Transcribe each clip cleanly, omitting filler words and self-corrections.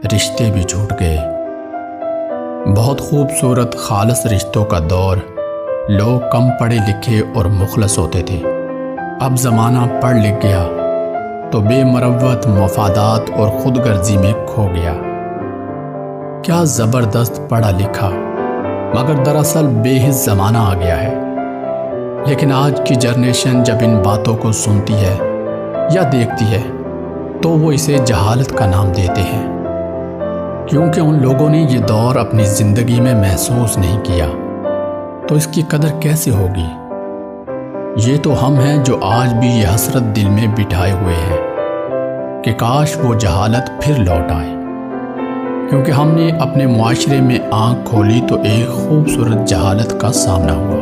رشتے بھی چھوٹ گئے۔ بہت خوبصورت خالص رشتوں کا دور، لوگ کم پڑھے لکھے اور مخلص ہوتے تھے۔ اب زمانہ پڑھ لکھ گیا تو بے مروت مفادات اور خود غرضی میں کھو گیا۔ کیا زبردست پڑھا لکھا، مگر دراصل بے حس زمانہ آ گیا ہے۔ لیکن آج کی جنریشن جب ان باتوں کو سنتی ہے یا دیکھتی ہے تو وہ اسے جہالت کا نام دیتے ہیں، کیونکہ ان لوگوں نے یہ دور اپنی زندگی میں محسوس نہیں کیا، تو اس کی قدر کیسے ہوگی؟ یہ تو ہم ہیں جو آج بھی یہ حسرت دل میں بٹھائے ہوئے ہیں کہ کاش وہ جہالت پھر لوٹ آئے، کیونکہ ہم نے اپنے معاشرے میں آنکھ کھولی تو ایک خوبصورت جہالت کا سامنا ہوا۔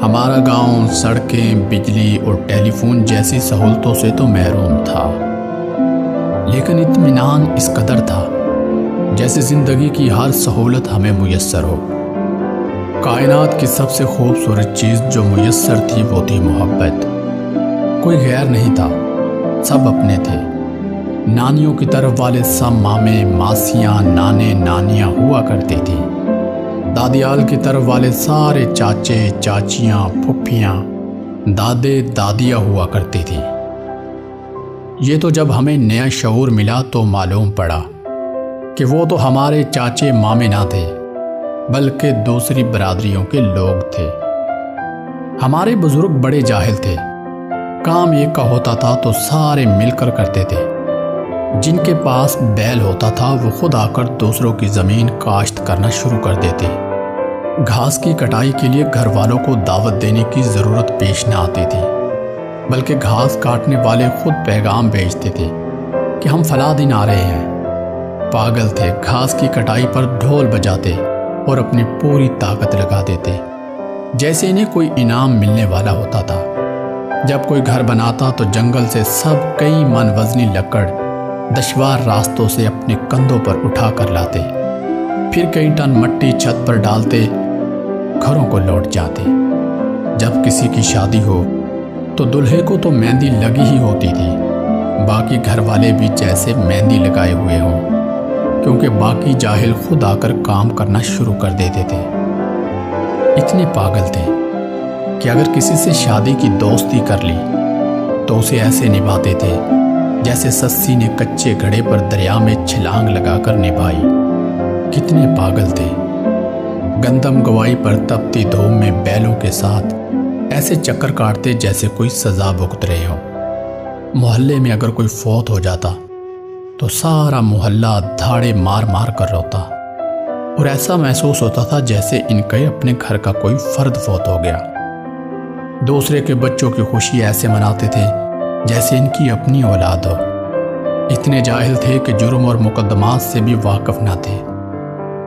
ہمارا گاؤں سڑکیں، بجلی اور ٹیلی فون جیسی سہولتوں سے تو محروم تھا، لیکن اطمینان اس قدر تھا جیسے زندگی کی ہر سہولت ہمیں میسر ہو۔ کائنات کی سب سے خوبصورت چیز جو میسر تھی وہ تھی محبت۔ کوئی غیر نہیں تھا، سب اپنے تھے۔ نانیوں کی طرف والے سب مامے، ماسیاں، نانے، نانیاں ہوا کرتے تھے۔ دادیال کی طرف والے سارے چاچے، چاچیاں، پھپھیاں، دادے، دادیاں ہوا کرتی تھیں۔ یہ تو جب ہمیں نیا شعور ملا تو معلوم پڑا کہ وہ تو ہمارے چاچے مامے نہ تھے بلکہ دوسری برادریوں کے لوگ تھے۔ ہمارے بزرگ بڑے جاہل تھے، کام ایک کا ہوتا تھا تو سارے مل کر کرتے تھے۔ جن کے پاس بیل ہوتا تھا وہ خود آ کر دوسروں کی زمین کاشت کرنا شروع کر دیتے۔ گھاس کی کٹائی کے لیے گھر والوں کو دعوت دینے کی ضرورت پیش نہ آتی تھی، بلکہ گھاس کاٹنے والے خود پیغام بھیجتے تھے کہ ہم فلاں دن آ رہے ہیں۔ پاگل تھے، گھاس کی کٹائی پر ڈھول بجاتے اور اپنی پوری طاقت لگا دیتے جیسے انہیں کوئی انعام ملنے والا ہوتا تھا۔ جب کوئی گھر بناتا تو جنگل سے سب کئی من وزنی لکڑ دشوار راستوں سے اپنے کندھوں پر اٹھا کر لاتے، پھر کئی ٹن مٹی چھت پر ڈالتے، گھروں کو لوٹ جاتے۔ جب کسی کی شادی ہو تو دلہے کو تو مہندی لگی ہی ہوتی تھی، باقی گھر والے بھی جیسے مہندی لگائے ہوئے ہوں، کیونکہ باقی جاہل خود آ کر کام کرنا شروع کر دیتے تھے۔ اتنے پاگل تھے کہ اگر کسی سے شادی کی دوستی کر لی تو اسے ایسے نبھاتے تھے جیسے سسی نے کچے گھڑے پر دریا میں چھلانگ لگا کر نبھائی۔ کتنے پاگل تھے، گندم گوائی پر تپتی دھوپ میں بیلوں کے ساتھ ایسے چکر کاٹتے جیسے کوئی سزا بھگت رہے ہو۔ محلے میں اگر کوئی فوت ہو جاتا تو سارا محلہ دھاڑے مار مار کر روتا، اور ایسا محسوس ہوتا تھا جیسے ان کے اپنے گھر کا کوئی فرد فوت ہو گیا۔ دوسرے کے بچوں کی خوشی ایسے مناتے تھے جیسے ان کی اپنی اولاد ہو۔ اتنے جاہل تھے کہ جرم اور مقدمات سے بھی واقف نہ تھے۔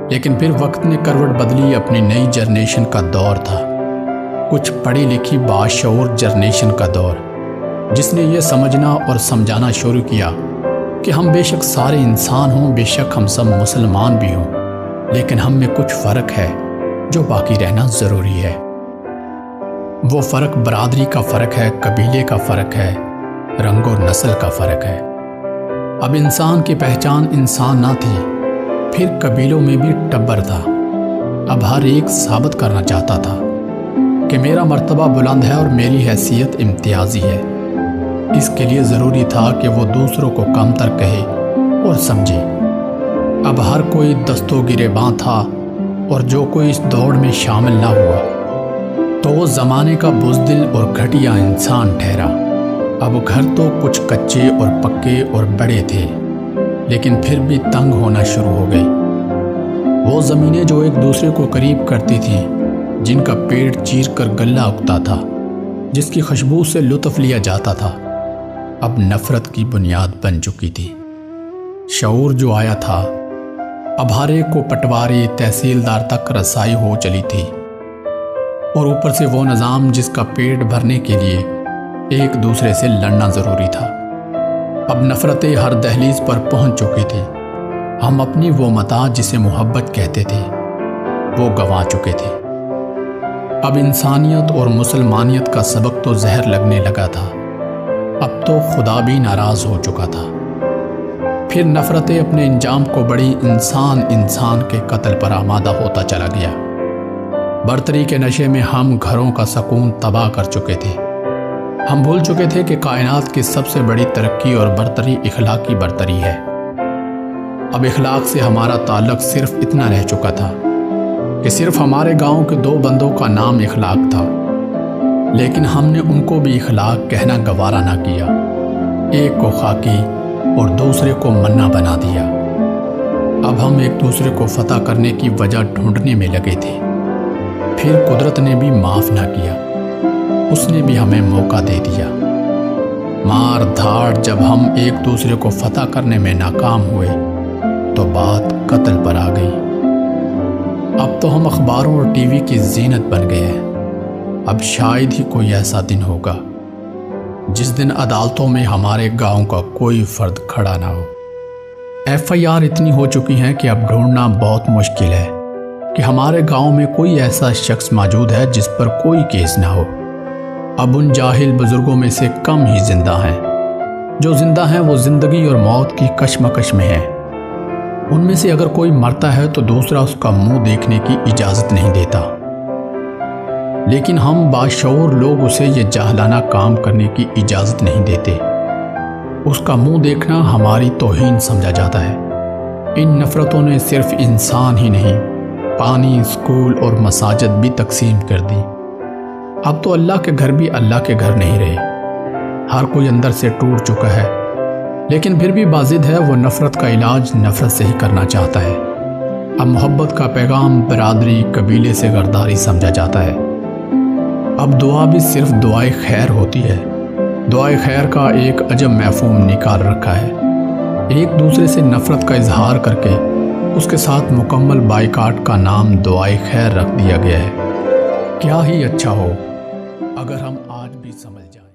لیکن پھر وقت نے کروٹ بدلی، اپنی نئی جنریشن کا دور تھا، کچھ پڑھی لکھی باشعور جنریشن کا دور، جس نے یہ سمجھنا اور سمجھانا شروع کیا کہ ہم بے شک سارے انسان ہوں، بے شک ہم سب مسلمان بھی ہوں، لیکن ہم میں کچھ فرق ہے جو باقی رہنا ضروری ہے۔ وہ فرق برادری کا فرق ہے، قبیلے کا فرق ہے، رنگ و نسل کا فرق ہے۔ اب انسان کی پہچان انسان نہ تھی، پھر قبیلوں میں بھی ٹبر تھا۔ اب ہر ایک ثابت کرنا چاہتا تھا کہ میرا مرتبہ بلند ہے اور میری حیثیت امتیازی ہے۔ اس کے لیے ضروری تھا کہ وہ دوسروں کو کم تر کہے اور سمجھے۔ اب ہر کوئی دست و گریباں تھا، اور جو کوئی اس دوڑ میں شامل نہ ہوا تو وہ زمانے کا بزدل اور گھٹیا انسان ٹھہرا۔ اب گھر تو کچھ کچے اور پکے اور بڑے تھے، لیکن پھر بھی تنگ ہونا شروع ہو گئی۔ وہ زمینیں جو ایک دوسرے کو قریب کرتی تھیں، جن کا پیڑ چیر کر غلہ اگتا تھا، جس کی خوشبو سے لطف لیا جاتا تھا، اب نفرت کی بنیاد بن چکی تھی۔ شعور جو آیا تھا، اب ہر ایک کو پٹواری تحصیلدار تک رسائی ہو چلی تھی، اور اوپر سے وہ نظام جس کا پیٹ بھرنے کے لیے ایک دوسرے سے لڑنا ضروری تھا۔ اب نفرتیں ہر دہلیز پر پہنچ چکی تھی۔ ہم اپنی وہ متاع جسے محبت کہتے تھے وہ گنوا چکے تھے۔ اب انسانیت اور مسلمانیت کا سبق تو زہر لگنے لگا تھا، اب تو خدا بھی ناراض ہو چکا تھا۔ پھر نفرتیں اپنے انجام کو بڑی، انسان کے قتل پر آمادہ ہوتا چلا گیا۔ برتری کے نشے میں ہم گھروں کا سکون تباہ کر چکے تھے۔ ہم بھول چکے تھے کہ کائنات کی سب سے بڑی ترقی اور برتری اخلاقی برتری ہے۔ اب اخلاق سے ہمارا تعلق صرف اتنا رہ چکا تھا کہ صرف ہمارے گاؤں کے 2 بندوں کا نام اخلاق تھا، لیکن ہم نے ان کو بھی اخلاق کہنا گوارا نہ کیا۔ ایک کو خاکی اور دوسرے کو منا بنا دیا۔ اب ہم ایک دوسرے کو فتح کرنے کی وجہ ڈھونڈنے میں لگے تھے۔ پھر قدرت نے بھی معاف نہ کیا، اس نے بھی ہمیں موقع دے دیا۔ مار دھاڑ جب ہم ایک دوسرے کو فتح کرنے میں ناکام ہوئے تو بات قتل پر آ گئی۔ اب تو ہم اخباروں اور ٹی وی کی زینت بن گئے ہیں۔ اب شاید ہی کوئی ایسا دن ہوگا جس دن عدالتوں میں ہمارے گاؤں کا کوئی فرد کھڑا نہ ہو۔ FIR اتنی ہو چکی ہیں کہ اب ڈھونڈنا بہت مشکل ہے کہ ہمارے گاؤں میں کوئی ایسا شخص موجود ہے جس پر کوئی کیس نہ ہو۔ اب ان جاہل بزرگوں میں سے کم ہی زندہ ہیں۔ جو زندہ ہیں وہ زندگی اور موت کی کشمکش میں ہیں۔ ان میں سے اگر کوئی مرتا ہے تو دوسرا اس کا منہ دیکھنے کی اجازت نہیں دیتا، لیکن ہم باشعور لوگ اسے یہ جاہلانہ کام کرنے کی اجازت نہیں دیتے۔ اس کا منہ دیکھنا ہماری توہین سمجھا جاتا ہے۔ ان نفرتوں نے صرف انسان ہی نہیں، پانی، اسکول اور مساجد بھی تقسیم کر دی۔ اب تو اللہ کے گھر بھی اللہ کے گھر نہیں رہے۔ ہر کوئی اندر سے ٹوٹ چکا ہے، لیکن پھر بھی باضد ہے وہ نفرت کا علاج نفرت سے ہی کرنا چاہتا ہے۔ اب محبت کا پیغام برادری، قبیلے سے غداری سمجھا جاتا ہے۔ اب دعا بھی صرف دعائے خیر ہوتی ہے۔ دعائے خیر کا ایک عجب مفہوم نکال رکھا ہے۔ ایک دوسرے سے نفرت کا اظہار کر کے اس کے ساتھ مکمل بائیکاٹ کا نام دعائے خیر رکھ دیا گیا ہے۔ کیا ہی اچھا ہو اگر ہم آج بھی سمجھ جائیں۔